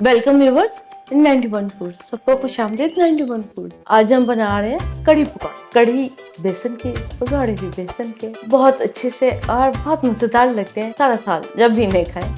Welcome viewers इन 91 food. सबको खुशामदीद 91 food. आज हम बना रहे हैं कढ़ी पकौड़े। कढ़ी बेसन के, पकौड़े भी बेसन के, बहुत अच्छे से और बहुत मजेदार लगते हैं। सारा साल जब भी इन्हें खाएं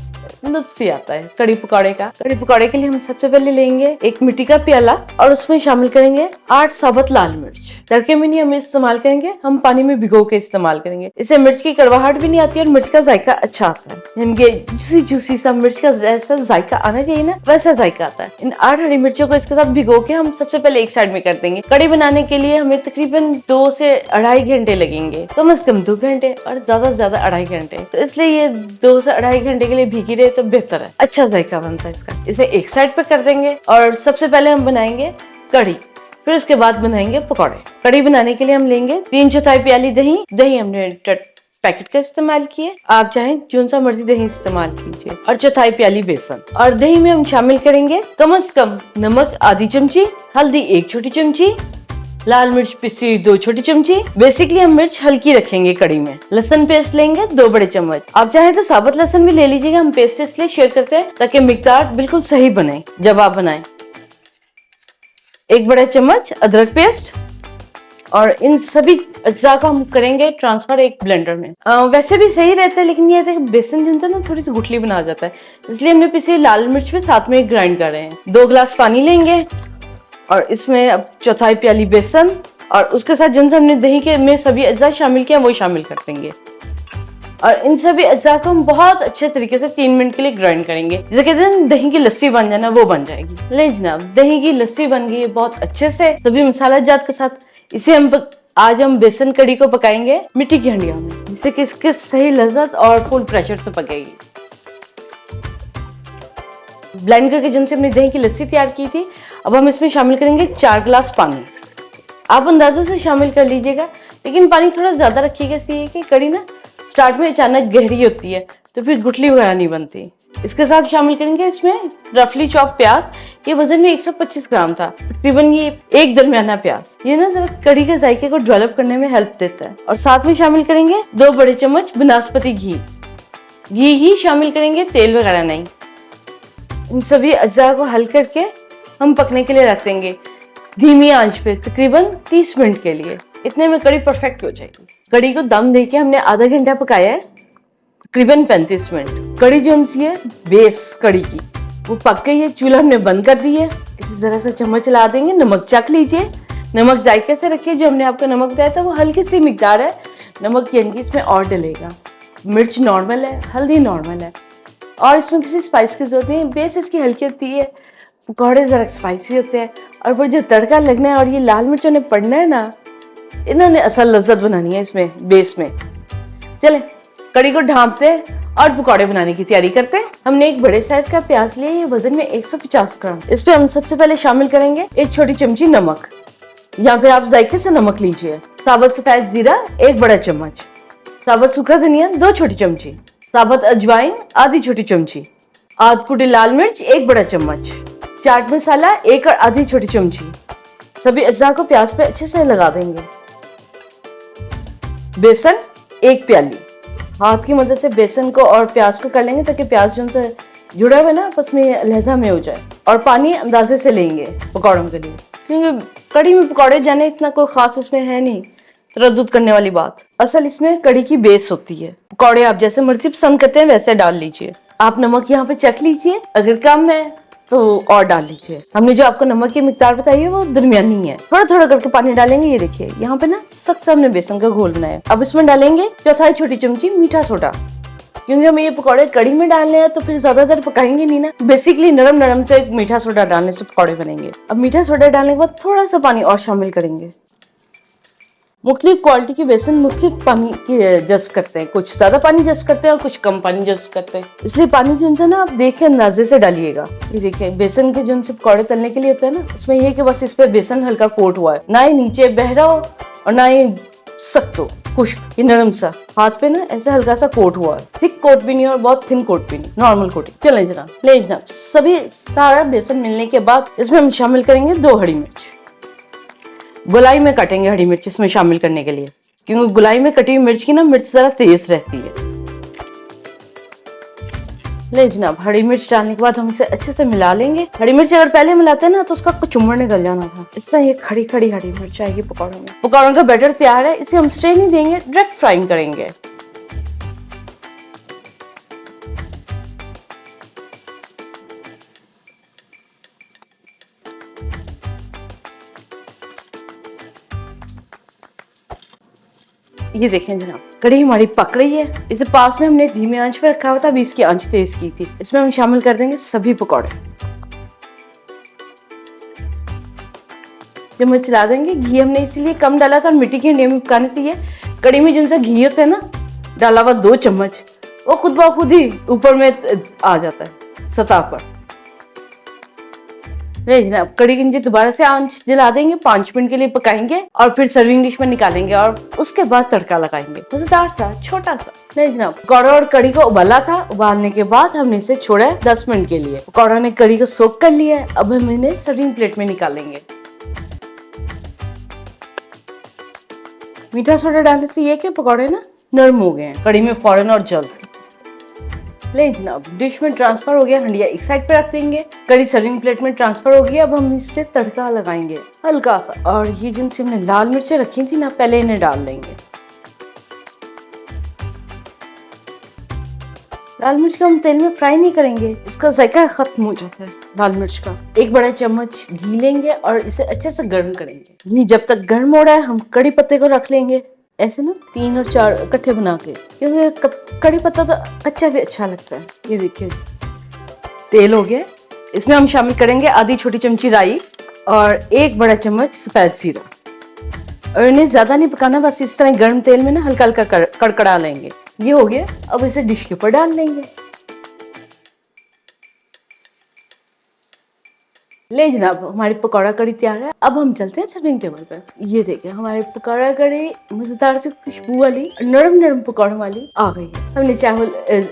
लुत्फ ही आता है कढ़ी पकौड़े का। कढ़ी पकौड़े के लिए हम सबसे पहले लेंगे एक मिट्टी का प्याला और उसमें शामिल करेंगे 8 साबुत लाल मिर्च। तड़के में नहीं हम इस्तेमाल करेंगे, हम पानी में भिगो के इस्तेमाल करेंगे। इससे मिर्च की कड़वाहट भी नहीं आती और मिर्च का जायका अच्छा आता है। इनके जूसी सा मिर्च का जैसा जायका आना चाहिए ना, वैसा जायका आता है। इन 8 हरी मिर्चों को इसके साथ भिगो के हम सबसे पहले एक साइड में कर देंगे। कढ़ी बनाने के लिए हमें तकरीबन 2 से 2.5 घंटे लगेंगे, कम से कम 2 घंटे और ज्यादा से ज्यादा 2.5 घंटे। तो इसलिए ये 2 से 2.5 घंटे के लिए भीगी रहे तो बेहतर है, अच्छा जायका बनता है इसका। इसे एक साइड पे कर देंगे और सबसे पहले हम बनाएंगे कढ़ी, फिर उसके बाद बनाएंगे पकौड़े। कढ़ी बनाने के लिए हम लेंगे 3/4 प्याली दही। दही हमने पैकेट का इस्तेमाल किए, आप चाहें जो सा मर्जी दही इस्तेमाल कीजिए। और 1/4 प्याली बेसन। और दही में हम शामिल करेंगे कम से कम नमक आधी चमची, हल्दी 1 छोटी चमची, लाल मिर्च पिसी 2 छोटी चमची। बेसिकली हम मिर्च हल्की रखेंगे कढ़ी में। लहसुन पेस्ट लेंगे 2 बड़े चम्मच। आप चाहे तो साबुत लहसुन भी ले लीजिएगा, हम पेस्ट इसलिए शेयर करते हैं ताकि मिकदार बिल्कुल सही बने जब आप बनाएं। 1 बड़ा चम्मच अदरक पेस्ट और इन सभी अज्जा को हम करेंगे ट्रांसफर एक ब्लेंडर में। वैसे भी सही रहता है, लेकिन ये बेसन जो ना थोड़ी सी गुठली बना जाता है, इसलिए हमने पिसी लाल मिर्च भी साथ में ग्राइंड कर रहे हैं। 2 गिलास पानी लेंगे और इसमें अब 1/4 प्याली बेसन और उसके साथ जिनसे हमने दही के में सभी अज्जा शामिल किया वो शामिल कर देंगे। और इन सभी अज्जा को हम बहुत अच्छे तरीके से 3 मिनट के लिए ग्राइंड करेंगे। जैसे कहते हैं दही की लस्सी बन जाना, वो बन जाएगी। ले जनाब, दही की लस्सी बन गई है बहुत अच्छे से सभी मसाला जात के साथ। इसे आज हम बेसन कढ़ी को पकाएंगे मिट्टी की हंडियों में, जिससे कि इसके सही लज्जत और फुल प्रेशर से पकेगी। ब्लेंड करके जिनसे हमने दही की लस्सी तैयार की थी, अब हम इसमें शामिल करेंगे 4 गिलास पानी। आप अंदाजे से शामिल कर लीजिएगा, लेकिन पानी थोड़ा ज्यादा रखिएगा, इसलिए कि कढ़ी ना स्टार्ट में अचानक गहरी होती है तो फिर गुठली वगैरह नहीं बनती। इसके साथ शामिल करेंगे इसमें रफली चॉप प्याज। ये वजन में 125 ग्राम था, तकरीबन ये एक दरमियाना प्याज। ये ना जरा कढ़ी के जायके को डेवलप करने में हेल्प देता है। और साथ में शामिल करेंगे 2 बड़े चम्मच बनास्पति घी ही शामिल करेंगे, तेल वगैरह नहीं। इन सभी अज्जा को हल करके हम पकने के लिए रख देंगे धीमी आंच पे तकरीबन 30 मिनट के लिए। इतने में कढ़ी परफेक्ट हो जाएगी। कढ़ी को दम देके हमने आधा घंटा पकाया है, तकरीबन 35 मिनट। कढ़ी जो है बेस कढ़ी की वो पक गई है। चूल्हा हमने बंद कर दी है। इसे जरा सा चम्मच चला देंगे, नमक चख लीजिए। नमक जायके से रखिए, जो हमने आपको नमक दिया था वो हल्की सी मिकदार है नमक यानी इसमें और डलेगा। मिर्च नॉर्मल है, हल्दी नॉर्मल है और इसमें किसी स्पाइस की जरूरत नहीं। बेस इसकी हल्की होती है, पकौड़े जरा स्पाइसी होते हैं और वो जो तड़का लगना है और ये लाल मिर्चों ने पड़ना है ना, इन्होंने असल लज्जत बनानी है इसमें बेस में। चले कढ़ी को ढांपते और पकौड़े बनाने की तैयारी करते हैं। हमने एक बड़े साइज का प्याज लिया, ये वजन में 150 ग्राम। इस पे हम सबसे पहले शामिल करेंगे 1 छोटी चमची नमक, या फिर आप जायके से नमक लीजिए। साबुत सफेद जीरा 1 बड़ा चम्मच, साबुत सूखा धनिया 2 छोटी चमची, साबुत अजवाइन आधी छोटी चमची, आध कुटी लाल मिर्च 1 बड़ा चम्मच, चाट मसाला 1 और आधी छोटी चमची। सभी अज्जा को प्याज पे अच्छे से लगा देंगे। बेसन 1 प्याली, हाथ की मदद से बेसन को और प्याज को कर लेंगे ताकि प्याज जो उनसे जुड़ा हुआ ना आपस में अलहदा में हो जाए। और पानी अंदाजे से लेंगे पकौड़ों के लिए, क्योंकि कढ़ी में पकौड़े जाने इतना कोई खास इसमें है नहीं तरद्दुद करने वाली बात। असल इसमें कढ़ी की बेस होती है। पकौड़े आप जैसे मर्जी पसंद करते हैं वैसे डाल लीजिए। आप नमक यहाँ पे चख लीजिए, अगर कम है तो और डाल लीजिए। हमने जो आपको नमक की मिकदार बताई है वो दरमियानी है। थोड़ा थोड़ा करके पानी डालेंगे। ये देखिए यहाँ पे ना सख्त हमने बेसन का घोल बनाया। अब इसमें डालेंगे 1/4 छोटी चमची मीठा सोडा, क्योंकि हम ये पकौड़े कढ़ी में डालने हैं तो फिर ज्यादा देर पकाएंगे नहीं ना। बेसिकली नरम नरम से मीठा सोडा डालने से पकौड़े बनेंगे। अब मीठा सोडा डालने के बाद थोड़ा सा पानी और शामिल करेंगे। मुख्तलिफ क्वालिटी की बेसन मुख्तलिफ पानी की जज्ब करते हैं, कुछ ज्यादा पानी जज्ब करते हैं और कुछ कम पानी जज्ब करते हैं। इसलिए पानी जो है ना आप देख के अंदाजे से डालिएगा। ये देखिए बेसन के जो पकौड़े तलने के लिए होता है ना, उसमें ये कि बस इस पे बेसन हल्का कोट हुआ है, ना ही नीचे बह रहा हो और ना ही सख्त हो, खुश्क, ये नरम सा हाथ पे ना ऐसे हल्का सा कोट हुआ है। थिक कोट भी नहीं और बहुत थिन कोट भी नहीं, नॉर्मल कोटिंग। चले जनाब, ले जनाब। सभी सारा बेसन मिलने के बाद इसमें हम शामिल करेंगे 2 हरी मिर्च। गुलाई में काटेंगे हरी मिर्च इसमें शामिल करने के लिए, क्योंकि गुलाई में कटी हुई मिर्च की ना मिर्च जरा तेज रहती है। ले जनाब, हरी मिर्च डालने के बाद हम इसे अच्छे से मिला लेंगे। हरी मिर्च अगर पहले मिलाते हैं ना तो उसका कुचुम्बर निकल जाना था। इससे ये खड़ी खड़ी हरी मिर्च आएगी पकौड़ों में। पकौड़ों का बैटर तैयार है, इसे हम स्टे नहीं देंगे, डायरेक्ट फ्राइंग करेंगे। ये देखें जनाब, कढ़ी हमारी पक रही है। इसे पास में हमने धीमी आंच पर रखा हुआ था, अभी इसकी आंच तेज की थी। इसमें हम शामिल कर देंगे सभी पकौड़े। जब हम चला देंगे, घी हमने इसीलिए कम डाला था, मिट्टी की हंडी में पकाने से ये कढ़ी में जिनसे घी होता है ना डाला हुआ 2 चम्मच, वो खुद ब खुद ही ऊपर में आ जाता है सतह पर। नहीं जनाब, कढ़ी की दोबारा से आंच जला देंगे, 5 मिनट के लिए पकाएंगे और फिर सर्विंग डिश में निकालेंगे और उसके बाद तड़का लगाएंगे। मजेदार सा छोटा सा। नहीं जनाब, पकौड़ा और कढ़ी को उबाला था, उबालने के बाद हमने इसे छोड़ा है 10 मिनट के लिए। पकौड़ा ने कढ़ी को सोक कर लिया है, अब हम इन्हें सर्विंग प्लेट में निकालेंगे। मीठा सोडा डालने से ये कि पकौड़े ना नरम हो गए हैं कढ़ी में फौरन और जल्द। ले जनाब, डिश में ट्रांसफर हो गया, हंडिया एक साइड पे रख देंगे। कढ़ी सर्विंग प्लेट में ट्रांसफर हो गया। अब हम इससे तड़का लगाएंगे हल्का सा, और ये जिनसे हमने लाल मिर्चें रखी थी ना, पहले इन्हें डाल देंगे। लाल मिर्च को हम तेल में फ्राई नहीं करेंगे, इसका जायका खत्म हो जाता है लाल मिर्च का। 1 बड़ा चम्मच घी लेंगे और इसे अच्छे से गर्म करेंगे। घी जब तक गर्म हो रहा है, हम कड़ी पत्ते को रख लेंगे ऐसे ना 3 और 4 इकट्ठे बना के, क्योंकि कड़ी पत्ता तो कच्चा भी अच्छा लगता है। ये देखिए तेल हो गया, इसमें हम शामिल करेंगे आधी छोटी चमची राई और 1 बड़ा चम्मच सफेद जीरा, और इन्हें ज्यादा नहीं पकाना, बस इस तरह गर्म तेल में ना हल्का हल्का कड़कड़ा लेंगे। ये हो गया, अब इसे डिश के ऊपर डाल देंगे। ले जनाब, हमारी पकौड़ा कड़ी तैयार है। अब हम चलते हैं सर्विंग टेबल पर। ये देखें, हमारी पकौड़ा कड़ी मजेदार से खुशबू वाली नरम नरम पकौड़ों वाली आ गई है। हमने चावल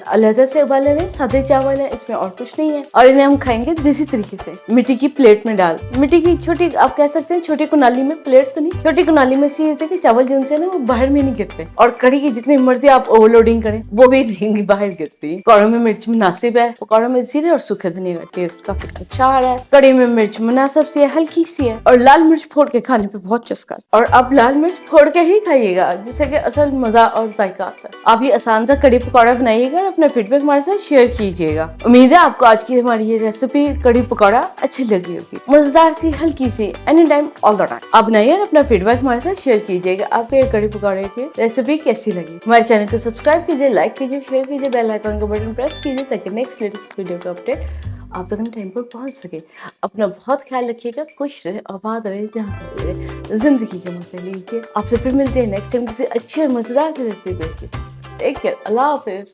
अलग से उबाले हुए सादे चावल है, इसमें और कुछ नहीं है, और इन्हें हम खाएंगे देसी तरीके से, मिट्टी की प्लेट में डाल। मिट्टी की छोटी, आप कह सकते हैं छोटी कुनाली में, प्लेट तो नहीं, छोटी कुनाली में से होता है कि चावल जो उनसे ना वो बाहर में नहीं गिरते, और कड़ी की जितनी मर्जी आप ओवरलोडिंग करें वो भी नहीं बाहर गिरती। पकौड़ों में मिर्च मुनासिब है, पकौड़ों में जीरे और सूखे धनिया का टेस्ट काफी अच्छा आ रहा है। कड़ी में मिर्च मुनासिब सी है, हल्की सी है, और लाल मिर्च फोड़ के खाने पे बहुत चस्का। और आप लाल मिर्च फोड़ के ही खाइएगा, जिससे कि असल मजा और जायका आता है। आप ये आसान सा कड़ी पकौड़ा बनाइएगा और अपना फीडबैक हमारे साथ शेयर कीजिएगा। उम्मीद है आपको आज की हमारी ये रेसिपी कड़ी पकौड़ा अच्छी लगी होगी। मजेदार सी, हल्की सी, any time all the time. आप बनाइए और अपना फीडबैक हमारे साथ शेयर कीजिएगा। आपको ये कड़ी पकौड़े की रेसिपी कैसी लगी। हमारे चैनल को सब्सक्राइब कीजिए, लाइक कीजिए, शेयर कीजिए, बेल आइकन का बटन प्रेस कीजिए ताकि नेक्स्ट लेटेस्ट वीडियो का अपडेट आप तक टाइम पर पहुंच सके। अपना बहुत ख्याल रखिएगा, खुश रहे, आबाद रहे, जहाँ रहे, जिंदगी के मजे लीजिए। आपसे फिर मिलते हैं नेक्स्ट टाइम किसी अच्छी और मजेदार से रेसिपी के साथ। टेक केयर, अल्लाह हाफिज।